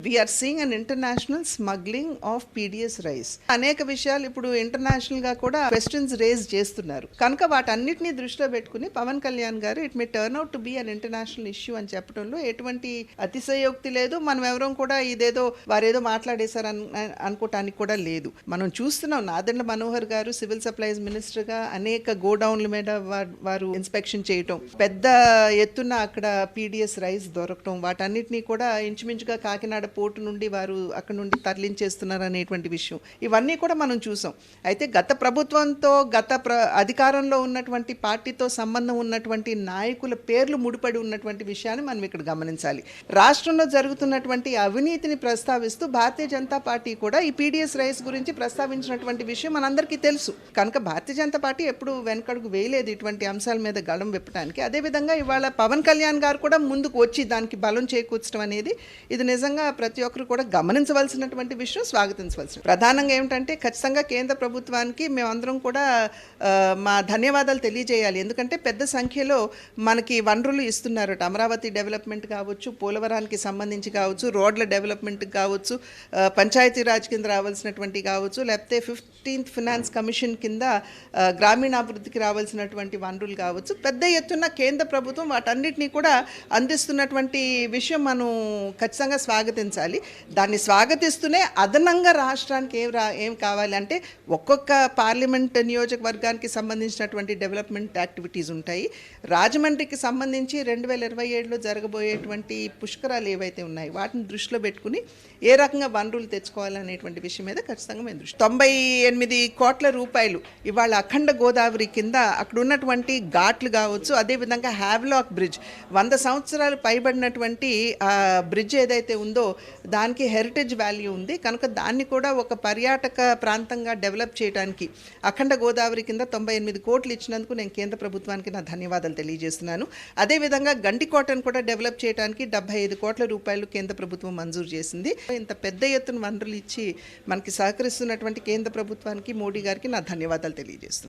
We are seeing an international smuggling of PDS rice. అనేక విషయాలు ఇప్పుడు ఇంటర్నేషనల్ గా కూడా క్వశ్చన్స్ రేజ్ చేస్తున్నారు కనుక వాటన్నిటిని దృష్టిలో పెట్టుకుని పవన్ కళ్యాణ్ గారు it may turn out to be an international issue అని చెప్పడంలో ఎటువంటి అతిశయోక్తి లేదు. మనం ఎవరం కూడా ఇదేదో వారేదో మాట్లాడేశారు అనుకోవటానికి కూడా లేదు. మనం చూస్తున్నాం నాదెండ్ల మనోహర్ గారు సివిల్ సప్లైస్ మినిస్టర్ గా అనేక గోడౌన్ల మీద వారు ఇన్స్పెక్షన్ చేయటం, పెద్ద ఎత్తున అక్కడ పీడిఎస్ రైస్ దొరకటం, వాటన్నిటినీ కూడా ఇంచుమించుగా కాకినాడ పోర్టు నుండి వారు అక్కడ నుండి తరలించేస్తున్నారు అనేటువంటి విషయం ఇవన్నీ కూడా మనం చూసాం. అయితే గత ప్రభుత్వంతో అధికారంలో ఉన్నటువంటి పార్టీతో సంబంధం ఉన్నటువంటి నాయకుల పేర్లు ముడిపడి ఉన్నటువంటి విషయాన్ని మనం ఇక్కడ గమనించాలి. రాష్ట్రంలో జరుగుతున్నటువంటి అవినీతిని ప్రస్తావిస్తూ భారతీయ జనతా పార్టీ కూడా ఈ పీడిఎస్ రైస్ గురించి ప్రస్తావించినటువంటి విషయం మనందరికీ తెలుసు కనుక భారతీయ జనతా పార్టీ ఎప్పుడు వెనకడుగు వేయలేదు ఇటువంటి అంశాల మీద గళం విప్పడానికి. అదేవిధంగా ఇవాళ పవన్ కళ్యాణ్ గారు కూడా ముందుకు వచ్చి దానికి బలం చేకూర్చడం అనేది ఇది నిజంగా ప్రతి ఒక్కరు కూడా గమనించవలసినటువంటి విషయం, స్వాగతించవలసిన. ప్రధానంగా ఏమిటంటే ఖచ్చితంగా కేంద్ర ప్రభుత్వానికి మేమందరం కూడా మా ధన్యవాదాలు తెలియజేయాలి. ఎందుకంటే పెద్ద సంఖ్యలో మనకి వనరులు ఇస్తున్నారట. అమరావతి డెవలప్మెంట్ కావచ్చు, పోలవరానికి సంబంధించి కావచ్చు, రోడ్ల డెవలప్మెంట్ కావచ్చు, పంచాయతీరాజ్ కింద రావాల్సినటువంటి కావచ్చు, లేకపోతే 15th ఫైనాన్స్ కమిషన్ కింద గ్రామీణాభివృద్ధికి రావాల్సినటువంటి వనరులు కావచ్చు, పెద్ద ఎత్తున కేంద్ర ప్రభుత్వం వాటన్నిటినీ కూడా అందిస్తున్నటువంటి విషయం మనం ఖచ్చితంగా స్వాగతించాలి. దాన్ని స్వాగతిస్తూనే అదనంగా రాష్ట్రానికి ఏం కావాలి అంటే ఒక్కొక్క పార్లమెంట్ నియోజకవర్గానికి సంబంధించినటువంటి డెవలప్మెంట్ యాక్టివిటీస్ ఉంటాయి. రాజమండ్రికి సంబంధించి 2027లో జరగబోయేటువంటి పుష్కరాలు ఏవైతే ఉన్నాయి వాటిని దృష్టిలో పెట్టుకుని ఏ రకంగా వనరులు తెచ్చుకోవాలనేటువంటి విషయం మీద ఖచ్చితంగా మేము 98 కోట్ల రూపాయలు ఇవాళ అఖండ గోదావరి కింద అక్కడ ఉన్నటువంటి ఘాట్లు కావచ్చు, అదేవిధంగా హ్యావ్లాక్ బ్రిడ్జ్ 100 సంవత్సరాలు పైబడినటువంటి బ్రిడ్జ్ ఏదైతే ఉందో దానికి హెరిటేజ్ వాల్యూ ఉంది కనుక దాన్ని కూడా ఒక పర్యాటక ప్రాంతంగా డెవలప్ చేయడానికి అఖండ గోదావరి కింద 98 కోట్లు ఇచ్చినందుకు నేను కేంద్ర ప్రభుత్వానికి నా ధన్యవాదాలు తెలియజేస్తున్నాను. అదేవిధంగా గండికోటను కూడా డెవలప్ చేయడానికి 75 కోట్ల రూపాయలు కేంద్ర ప్రభుత్వం మంజూరు చేసింది. ఇంత పెద్ద ఎత్తున వనరులు ఇచ్చి మనకి సహకరిస్తున్నటువంటి కేంద్ర ప్రభుత్వానికి, మోడీ గారికి నా ధన్యవాదాలు తెలియజేస్తున్నాను.